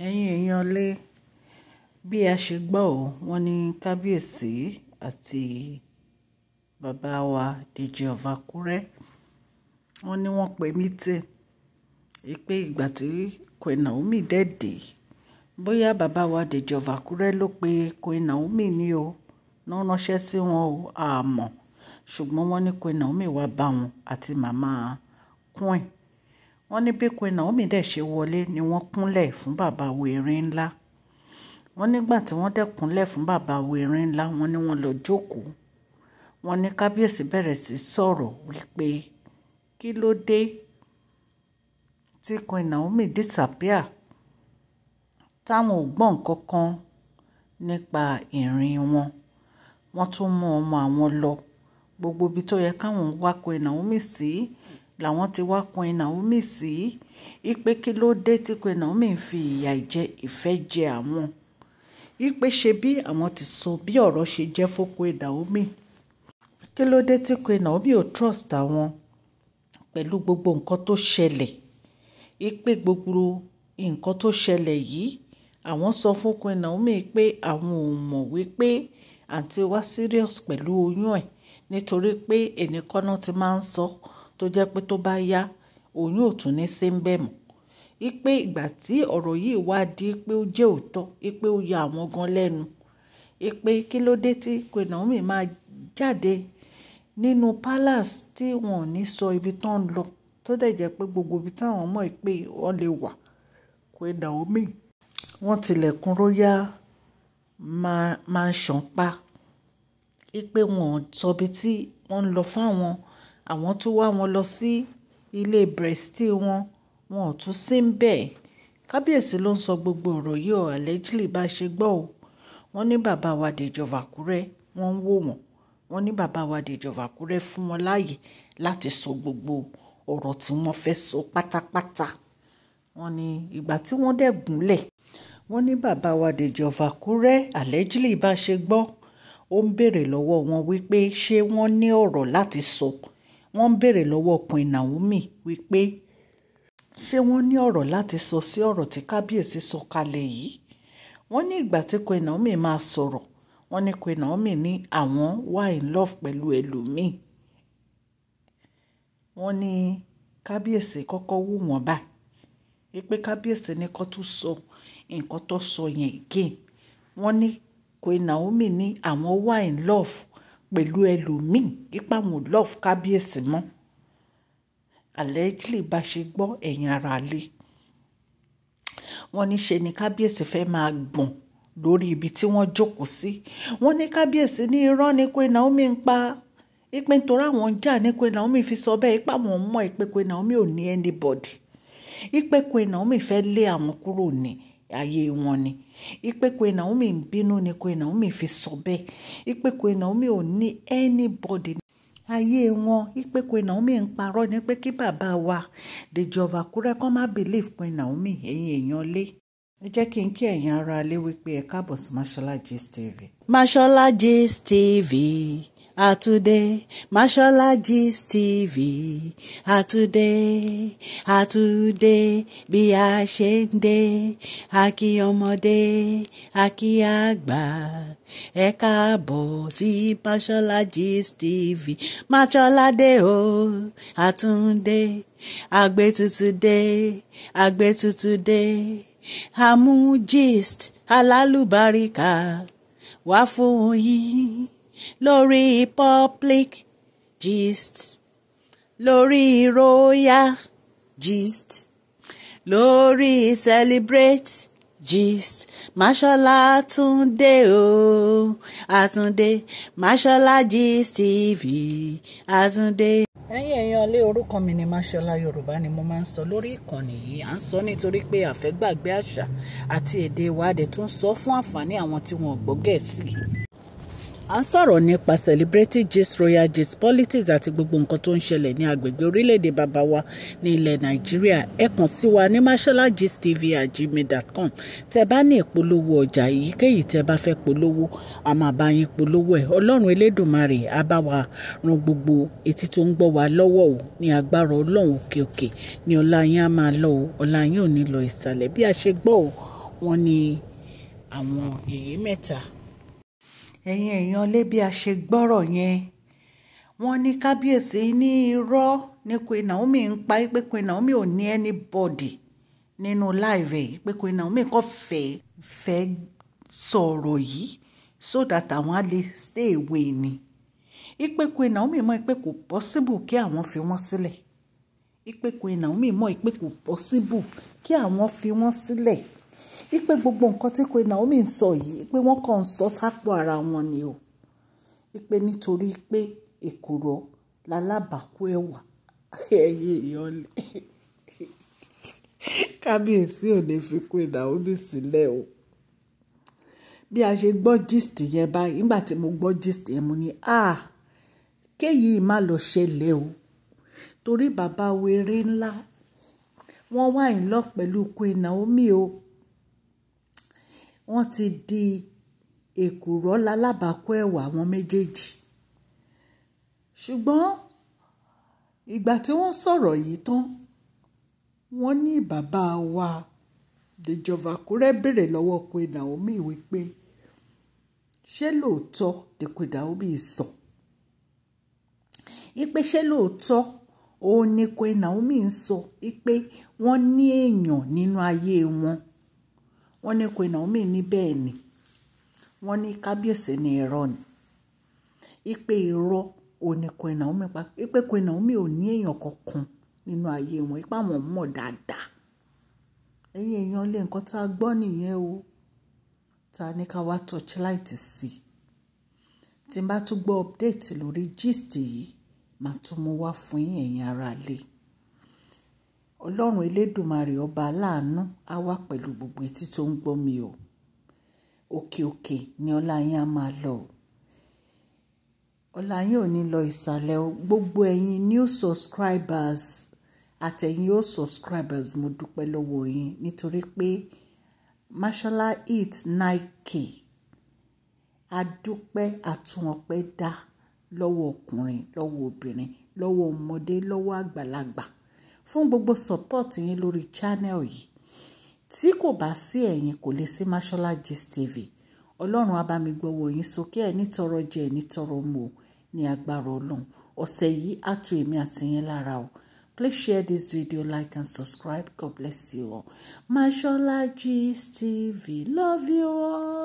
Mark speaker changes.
Speaker 1: ẹ̀yin èèyàn lé bí a ṣe gbọ́ ọ́ wọ́n ní kábíyèsí àti bàbá wa Dèjì of Àkúrẹ́ wọ́n ní wọ́n pe meeting pé ìgbà tí Queen Naomi dẹ̀dẹ̀ bóyá bàbá wa Dèjì of Àkúrẹ́ ló pe Queen Naomi ní o náà ránṣẹ́ sí wọn o àmọ́ ṣùgbọ́n wọ́n ní Queen Naomi wá bá wọn àti màmá Queen wọ́n ní bí Queen Naomi dẹ̀ ṣe wọlé ni wọ́n kúnlẹ̀ fún bàbá wẹ̀rin ńlá wọ́n nígbà tí wọ́n dẹ̀ kúnlẹ̀ fún bàbá wẹ̀rin ńlá wọ́n ní wọ́n lọ jókòó wọ́n ní kábíyèsí bẹ̀rẹ̀ sí sọ̀rọ̀ wípé kí ló dé tí Queen Naomi disappear táwọn ò gbọ́ nǹkan kan nípa ìrìn wọn wọ́n tún mú ọmọ àwọn lọ gbogbo ibi tó yẹ káwọn wá Queen Naomi sí làwọn ti wá Queen Naomi sí ipe kí ló dé tí Queen Naomi ń fi ìfẹ́ jẹ àwọn ipe ṣe bí àwọn ti sọ bí ọ̀rọ̀ ṣe jẹ́ fún Queen Naomi kí ló dé tí Queen Naomi ò trust àwọn pẹ̀lú gbogbo nǹkan tó ṣẹlẹ̀ ipe gbogbo nǹkan tó ṣẹlẹ̀ yìí àwọn sọ fún Queen Naomi pé àwọn ò mọ̀ wípé àǹtí wá serious pẹ̀lú oyún ẹ̀ nítorí pé ẹnìkan náà ti máa ń sọ tó jẹ́ pé tó bá yá oyún ò tún ní sí ń bẹ̀ mọ́ ipe ìgbà tí ọ̀rọ̀ yìí wá di pé ó jẹ́ òótọ́ ipe ó ya àwọn gan lẹ́nu ipe kí ló dé tí Queen Naomi máa jáde nínú palace tí wọn ò ní sọ ibi tó ń lọ tó dẹ̀ jẹ́ pé gbogbo ibi táwọn mọ̀ pé wọ́n lè wà Queen Naomi wọ́n tilẹ̀kùn royal mansion pa ipe wọn sọ ibi tí wọ́n ń lọ fáwọn àwọn tún wá wọn lọ sí ilé bresti wọn ò tún sí ń bẹ̀ kábíyèsí ló ń sọ gbogbo ọ̀rọ̀ yìí ọ̀ allegedly bá ṣe gbọ́ ò wọ́n ní bàbá wa Dèjì of Àkúrẹ́ wọ́n ń wò wọ́n ní bàbá wa Dèjì of Àkúrẹ́ fún wọn láàyè láti sọ gbogbo ọ̀rọ̀ tí wọ́n fẹ́ sọ pátápátá wọ́n ní ìgbà tí wọ́n dẹ̀ gúnlẹ̀ wọ́n ní bàbá wa Dèjì of Àkúrẹ́ allegedly bá ṣe gbọ́ ó ń béèrè lọ́wọ́ wọn wípé ṣé wọ́n ní ọ̀rọ̀ láti sọ wọ́n ń béèrè lọ́wọ́ Queen Naomi wípé ṣé wọ́n ní ọ̀rọ̀ láti sọ sí ọ̀rọ̀ tí kábíyèsí sọ kalẹ̀ yìí wọ́n ní ìgbà tí Queen Naomi máa sọ̀rọ̀ wọ́n ní Queen Naomi ní àwọn wà in love pẹ̀lú ẹlòmíì wọ́n ní kábíyèsí kọ́kọ́ wò wọ́n báyìí wípé kábíyèsí ní kó tún sọ nǹkan tó sọ yẹn again wọ́n ní Queen Naomi ní àwọn wà in love pẹ̀lú ẹlòmíì ipa wọn love kábíyèsí mọ́ allegedly bá ṣe gbọ́ ẹ̀yin ara lé wọ́n ní ṣe ni kábíyèsí fẹ́ máa gbọ̀n lórí ibi tí wọ́n jókòó sí wọ́n ní kábíyèsí ní irọ́ ni Queen Naomi ń pa ipe nítorí àwọn ń jà ní Queen Naomi fi sọ bẹ́ẹ̀ ipa wọn mọ̀ ipe Queen Naomi ò ní anybody ipe Queen Naomi fẹ́ lé àwọn kúrò ní ayé wọn ni ipe Queen Naomi ń bínú ni Queen Naomi fi sọ bẹ́ẹ̀ ipe Queen Naomi ò ní anybody ayé wọn ipe Queen Naomi ń parọ́ ni pé kí bàbá wa Dèjì of Àkúrẹ́ kọ́ má believe Queen Naomi ẹ̀yin èèyàn lé ẹ jẹ́ kí n kí ẹ̀yin ara lé wípé ẹ káàbọ̀ sí Mashola Gist TV. Mashola Gist TV àtúndé Mashola Gist TV àtúndé bí a ṣe ń dé àkí ọmọdé àkí àgbà ẹ káàbọ̀ sí Mashola Gist TV Mashola dé o àtúndé àgbétútù dé àmú gist alálùbáríkà wá fún yín lórí public gist lórí royal gist lórí celebrate gist Mashola àtúndé o àtúndé Mashola Gist TV àtúndé. ẹ̀yin èèyàn lé orúkọ mi ní Mashola Yorùbá ni mo máa ń sọ lórí ìkànnì yìí à ń sọ nítorí pé àfẹ́gbàgbé àṣà àti èdè wa dẹ̀ tún sọ fún àǹfààní àwọn tí wọn ò gbọ́ Gẹ̀ẹ́sì à ń sọ̀rọ̀ nípa celebrity gist royal gist politics àti gbogbo nǹkan tó ń ṣẹlẹ̀ ní agbègbè orílẹ̀-èdè bàbá wa ní ilẹ̀ Nàìjíríà ẹ kàn sí wa ní masholagist.tv@gmail.com tẹ́ bá ní ìpolówó ọjà èyíkéyìí tẹ́ bá fẹ́ polówó a máa bá yín polówó ẹ̀ Ọlọ́run Elédùmarè á bá wa ran gbogbo etí tó ń gbọ́ wa lọ́wọ́ o ní agbára Ọlọ́run òkè òkè ní ọlá yín á máa lọ o ọlá yín ò ní lọ ìsàlẹ̀ bí a ṣe gbọ́ o wọ́n ní àwọn yèyé mẹ́ta. Ẹ̀yin èèyàn lé bí a ṣe gbọ́rọ̀ yẹn, wọ́n ní kábíyèsí ní irọ́ ní Queen Naomi ń pa pé Queen Naomi ò ní anybody nínú live ẹ̀, pé Queen Naomi kò fẹ́ sọ̀rọ̀ yìí so that àwọn á lè stay away ni. Ipe Queen Naomi mọ̀ pé kò possible kí àwọn fi wọ́n sílẹ̀. Ipe Queen Naomi mọ̀ pé kò possible kí àwọn fi wọ́n sílẹ̀. Ipe gbogbo nǹkan tí Queen Naomi ń sọ yìí pé wọ́n kàn ń sọ sápò ara wọn ni o. Ipe nítorí pé èkùrọ́ lálábàákú ẹ̀wà ẹ̀yẹ ìyọlẹ̀. Kábíyèsí ò lè fi Queen Naomi sílẹ̀ o. Bí a ṣe gbọ́ gist yẹn báyìí, nígbà tí mo gbọ́ gist yẹn mo ní kéyìí má lọ ṣẹlẹ̀ o. Torí bàbá wèrè ńlá wọ́n wà in love pẹ̀lú Queen Naomi o. Wọ́n ti di èkùrọ́ lálábàákú ẹ̀wà àwọn méjèèjì. Ṣùgbọ́n ìgbà tí wọ́n sọ̀rọ̀ yìí tán, wọ́n ní bàbá wa Dèjì of Àkúrẹ́ béèrè lọ́wọ́ Queen Naomi wípé ṣé lóòótọ́ ni Queen Naomi sọ? Ipe ṣé lóòótọ́ òun ni Queen Naomi ń sọ ipe wọ́n ní èèyàn nínú ayé wọn. Wọ́n ní Queen Naomi ní bẹ́ẹ̀ ni. Wọ́n ní kábíyèsí ní irọ́ ni. Ipe irọ́ òun ni Queen Naomi pa. Ipe Queen Naomi ò ní èèyàn kankan nínú ayé wọn. Ipa wọn mọ̀ dáadáa. Ẹ̀yin èèyàn lé nǹkan tá a gbọ́ nìyẹn o. Ta ní ká wá torchlight sí. Tí n bá tún gbọ́ update lórí gist yìí, màá tún mú wá fún yín ẹ̀yin ará ilé. Ọlọ́run Elédùmarè ọba aláàánú á wà pẹ̀lú gbogbo etí tó ń gbọ́ mi o. Òkè òkè ni ọlá yín á máa lọ. Ọlá yín ò ní lọ ìsàlẹ̀ o. Gbogbo ẹ̀yin new subscribers àtẹ̀yin old subscribers mo dúpẹ́ lọ́wọ́ yín nítorí pé Mashola hit 9K. A dúpẹ́ àtúnọpẹ́ dá lọ́wọ́ ọkùnrin, lọ́wọ́ obìnrin, lọ́wọ́ ọmọdé, lọ́wọ́ àgbàlagbà fún gbogbo support yín lórí channel yìí. Tí kò bá sí ẹ̀yin kò lè sí Mashola Gist TV. Ọlọ́run á bá mi gbọ́wọ́ yín sókè, ẹ̀ ní tọrọ jẹ, ẹ̀ ní tọrọ mu ní agbára Ọlọ́run. Ọ̀sẹ̀ yìí á tu èmi àti yín lára o. Please share this video, like and subscribe. God bless you all. Mashola Gist TV. Love you all.